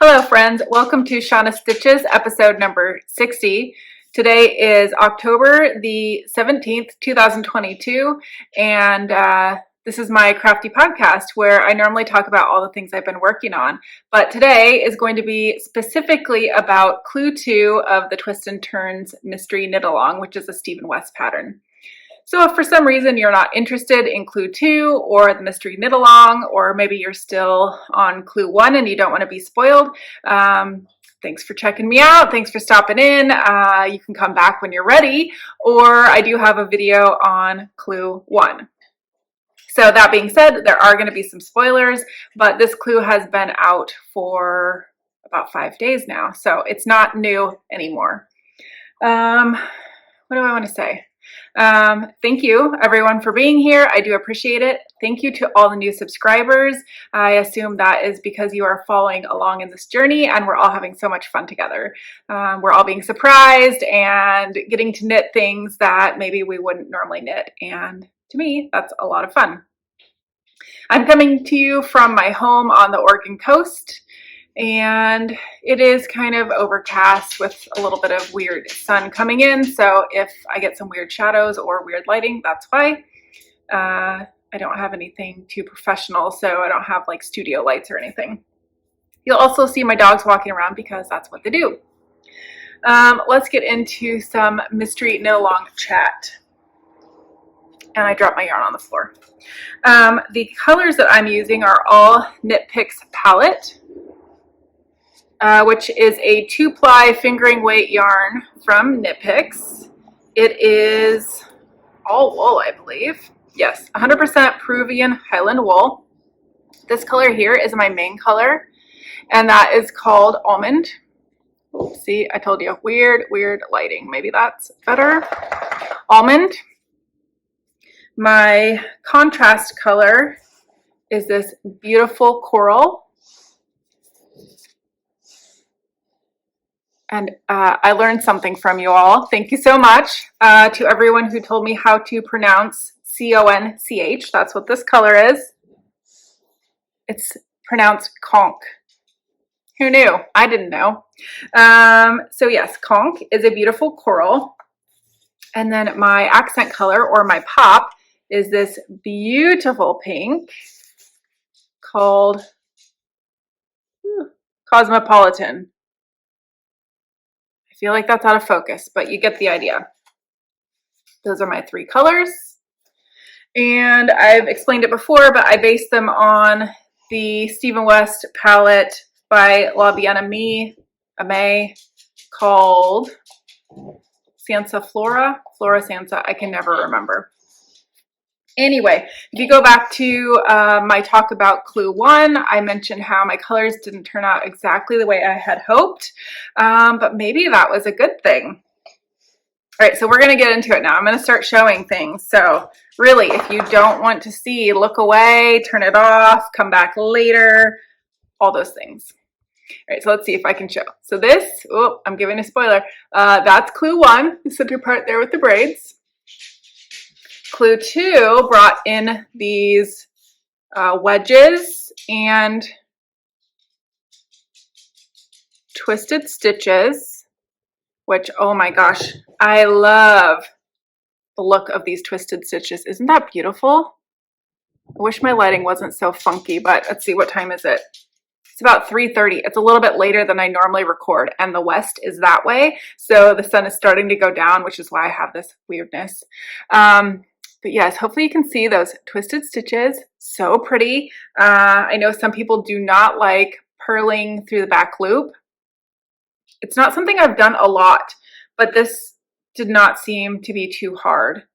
Hello friends, welcome to Shauna Stitches, episode number 60. Today is October the 17th, 2022, and this is my crafty podcast where I normally talk about all the things I've been working on. But today is going to be specifically about Clue 2 of the Twist and Turns Mystery Knit Along, which is a Stephen West pattern. So if for some reason you're not interested in Clue 2 or the Mystery Knit Along, or maybe you're still on Clue 1 and you don't want to be spoiled, thanks for checking me out. Thanks for stopping in. You can come back when you're ready, or I do have a video on Clue 1. So that being said, there are going to be some spoilers, but this clue has been out for about 5 days now, so it's not new anymore. What do I want to say? Thank you everyone for being here. I do appreciate it. Thank you to all the new subscribers. I assume that is because you are following along in this journey and we're all having so much fun together. We're all being surprised and getting to knit things that maybe we wouldn't normally knit. And to me, that's a lot of fun. I'm coming to you from my home on the Oregon coast. And it is kind of overcast with a little bit of weird sun coming in. So if I get some weird shadows or weird lighting, that's why. I don't have anything too professional, so I don't have like studio lights or anything. You'll also see my dogs walking around because that's what they do. Let's get into some mystery knit along chat. And I dropped my yarn on the floor. The colors that I'm using are all Knit Picks palette. Which is a 2-ply fingering weight yarn from Knit Picks. It is all wool, I believe. Yes, 100% Peruvian Highland wool. This color here is my main color, and that is called Almond. Oops, see, I told you, weird lighting. Maybe that's better. Almond. My contrast color is this beautiful coral. And I learned something from you all. Thank you so much to everyone who told me how to pronounce C-O-N-C-H. That's what this color is. It's pronounced Conch. Who knew? I didn't know. So yes, Conch is a beautiful coral. And then my accent color, or my pop, is this beautiful pink called Cosmopolitan. I feel like that's out of focus, but you get the idea. Those are my 3 colors. And I've explained it before, but I based them on the Stephen West palette by La Bien Aimée called Sansa Flora Sansa. I can never remember. Anyway, if you go back to my talk about Clue 1, I mentioned how my colors didn't turn out exactly the way I had hoped, but maybe that was a good thing. All right, so we're going to get into it now. I'm going to start showing things. So really, if you don't want to see, look away, turn it off, come back later, all those things. All right, so let's see if I can show. So this, oh, I'm giving a spoiler. That's Clue 1, the center part there with the braids. Clue 2 brought in these wedges and twisted stitches, which, oh my gosh, I love the look of these twisted stitches. Isn't that beautiful? I wish my lighting wasn't so funky, but let's see, what time is it? It's about 3:30. It's a little bit later than I normally record, and the west is that way, so the sun is starting to go down, which is why I have this weirdness. But yes, hopefully you can see those twisted stitches. So pretty. I know some people do not like purling through the back loop. It's not something I've done a lot, but this did not seem to be too hard.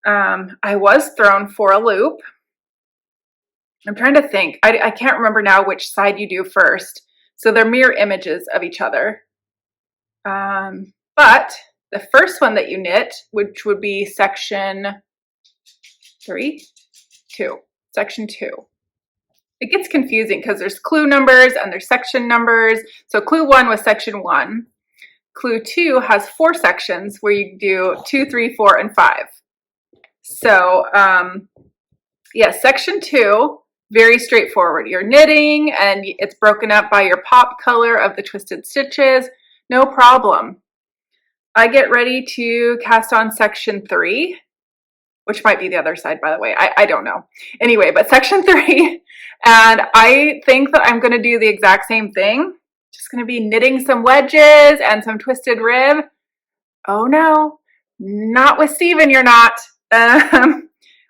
I was thrown for a loop. I'm trying to think. I can't remember now which side you do first. So they're mirror images of each other. But the first one that you knit, which would be section 2. It gets confusing because there's clue numbers and there's section numbers. So clue 1 was section 1. Clue 2 has 4 sections where you do 2, 3, 4, and 5. So yeah, section 2 Very straightforward. You're knitting and it's broken up by your pop color of the twisted stitches. No problem. I get ready to cast on section 3, which might be the other side, by the way. I don't know. Anyway, but section 3, and I think that I'm going to do the exact same thing. Just going to be knitting some wedges and some twisted rib. Oh no, not with Steven, you're not.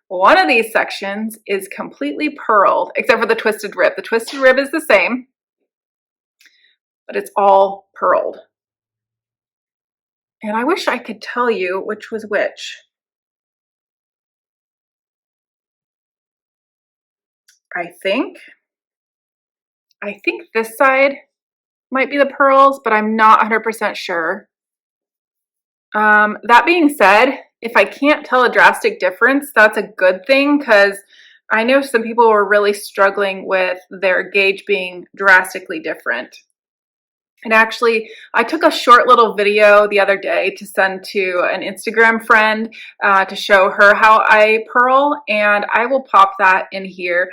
One of these sections is completely purled, except for the twisted rib. The twisted rib is the same, but it's all purled. And I wish I could tell you which was which. I think this side might be the pearls, but I'm not 100% sure. That being said, if I can't tell a drastic difference, that's a good thing, because I know some people were really struggling with their gauge being drastically different. And actually, I took a short little video the other day to send to an Instagram friend to show her how I purl, and I will pop that in here.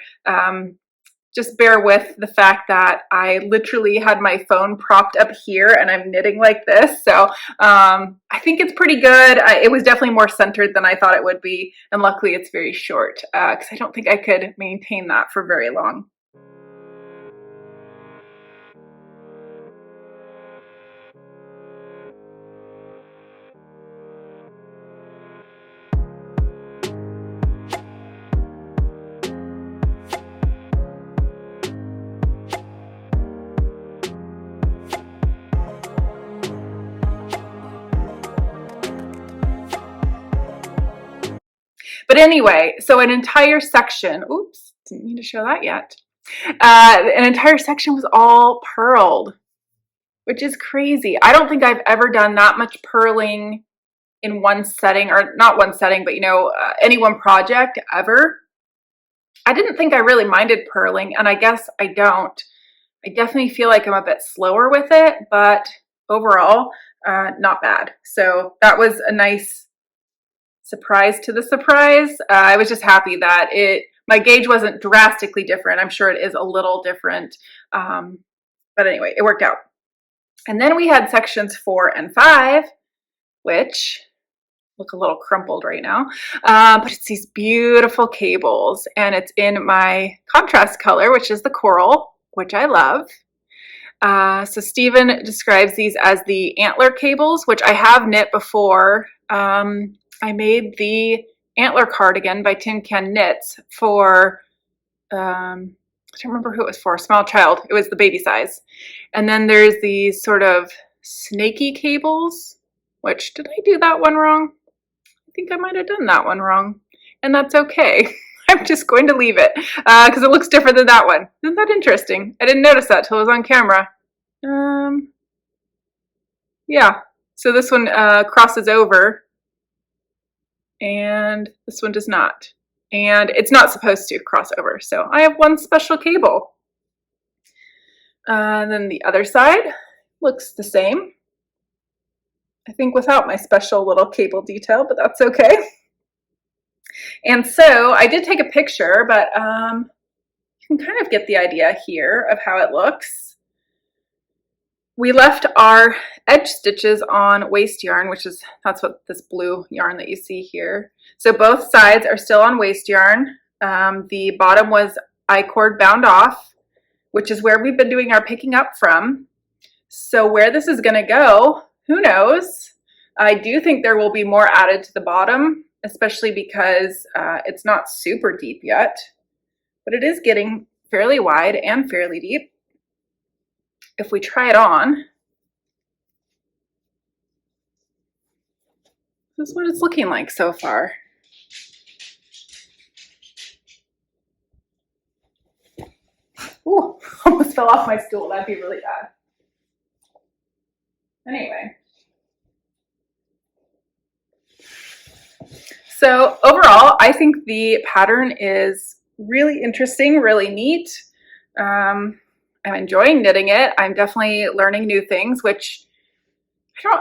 Just bear with the fact that I literally had my phone propped up here and I'm knitting like this. So I think it's pretty good. It was definitely more centered than I thought it would be. And luckily it's very short because I don't think I could maintain that for very long. But anyway, so an entire section, oops, didn't mean to show that yet. An entire section was all purled, which is crazy. I don't think I've ever done that much purling in one setting, or not one setting, but any one project ever. I didn't think I really minded purling, and I guess I don't. I definitely feel like I'm a bit slower with it, but overall, not bad. So that was a nice surprise to the surprise. I was just happy that my gauge wasn't drastically different. I'm sure it is a little different. But anyway, it worked out. And then we had sections 4 and 5, which look a little crumpled right now. But it's these beautiful cables, and it's in my contrast color, which is the coral, which I love. So Steven describes these as the antler cables, which I have knit before. I made the antler cardigan by Tin Can Knits for, I don't remember who it was for, Small Child. It was the baby size. And then there's these sort of snaky cables, which, did I do that one wrong? I think I might have done that one wrong. And that's okay. I'm just going to leave it because it looks different than that one. Isn't that interesting? I didn't notice that till it was on camera. Yeah, so this one crosses over, and this one does not. And it's not supposed to cross over, so I have one special cable. Then the other side looks the same. I think without my special little cable detail, but that's okay. And so I did take a picture, but you can kind of get the idea here of how it looks. We left our edge stitches on waste yarn, that's what this blue yarn that you see here. So both sides are still on waste yarn. The bottom was I-cord bound off, which is where we've been doing our picking up from. So where this is going to go, who knows? I do think there will be more added to the bottom, especially because it's not super deep yet, but it is getting fairly wide and fairly deep. If we try it on, this is what it's looking like so far. Ooh, almost fell off my stool. That'd be really bad. Anyway. So overall, I think the pattern is really interesting, really neat. I'm enjoying knitting it. I'm definitely learning new things, which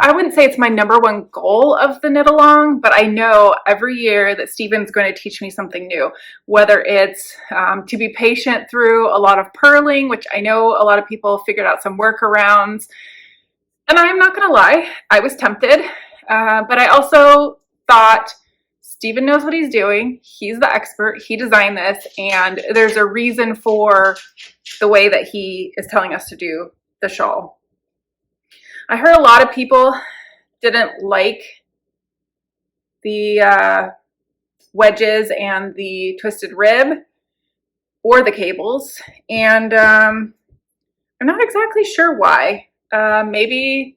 I wouldn't say it's my number one goal of the knit along, but I know every year that Stephen's going to teach me something new, whether it's to be patient through a lot of purling, which I know a lot of people figured out some workarounds. And I'm not going to lie, I was tempted, but I also thought Stephen knows what he's doing. He's the expert. He designed this, and there's a reason for the way that he is telling us to do the shawl. I heard a lot of people didn't like the wedges and the twisted rib or the cables, and I'm not exactly sure why. Maybe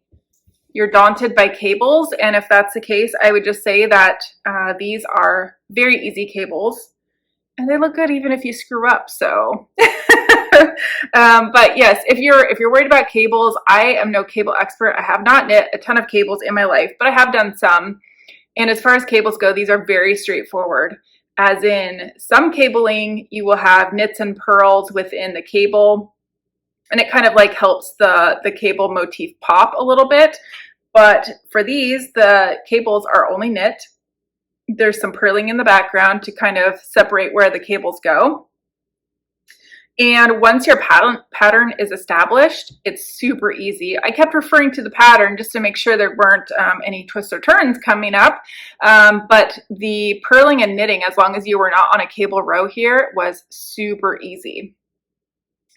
you're daunted by cables, and if that's the case, I would just say that these are very easy cables, and they look good even if you screw up. So but yes, if you're worried about cables, I am no cable expert. I have not knit a ton of cables in my life, but I have done some. And as far as cables go, these are very straightforward. As in, some cabling, you will have knits and purls within the cable, and it kind of like helps the cable motif pop a little bit. But for these, the cables are only knit. There's some purling in the background to kind of separate where the cables go. And once your pattern is established, it's super easy. I kept referring to the pattern just to make sure there weren't any twists or turns coming up. But the purling and knitting, as long as you were not on a cable row here, was super easy.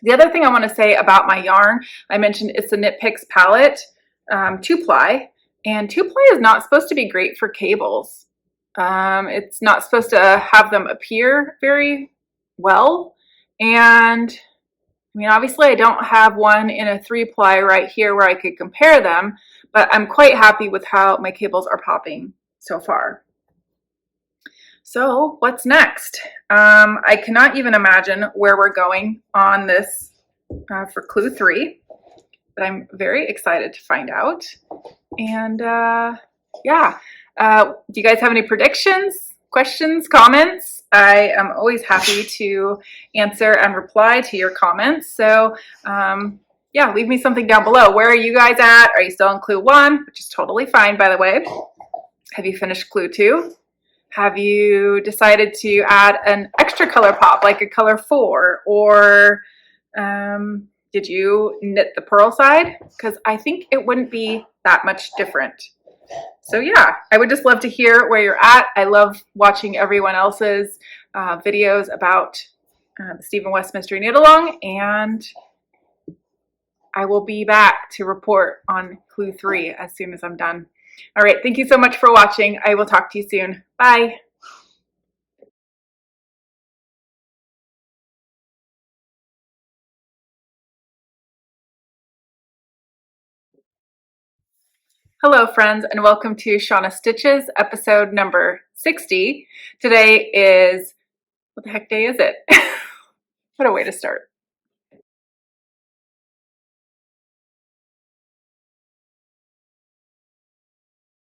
The other thing I want to say about my yarn, I mentioned it's the Knit Picks palette, 2-ply. And 2-ply is not supposed to be great for cables. It's not supposed to have them appear very well. And I mean, obviously I don't have one in a 3-ply right here where I could compare them, but I'm quite happy with how my cables are popping so far. So what's next? I cannot even imagine where we're going on this for clue 3, but I'm very excited to find out. And yeah, do you guys have any predictions, questions, comments? I am always happy to answer and reply to your comments. So yeah, leave me something down below. Where are you guys at? Are you still in clue 1, which is totally fine, by the way? Have you finished clue 2? Have you decided to add an extra color pop, like a color 4? Or did you knit the purl side? Because I think it wouldn't be that much different. So yeah, I would just love to hear where you're at. I love watching everyone else's videos about the Stephen West Mystery Knit Along, and I will be back to report on clue 3 as soon as I'm done. All right, thank you so much for watching. I will talk to you soon. Bye. Hello friends, and welcome to Shauna Stitches, episode number 60. Today is, what the heck day is it? What a way to start.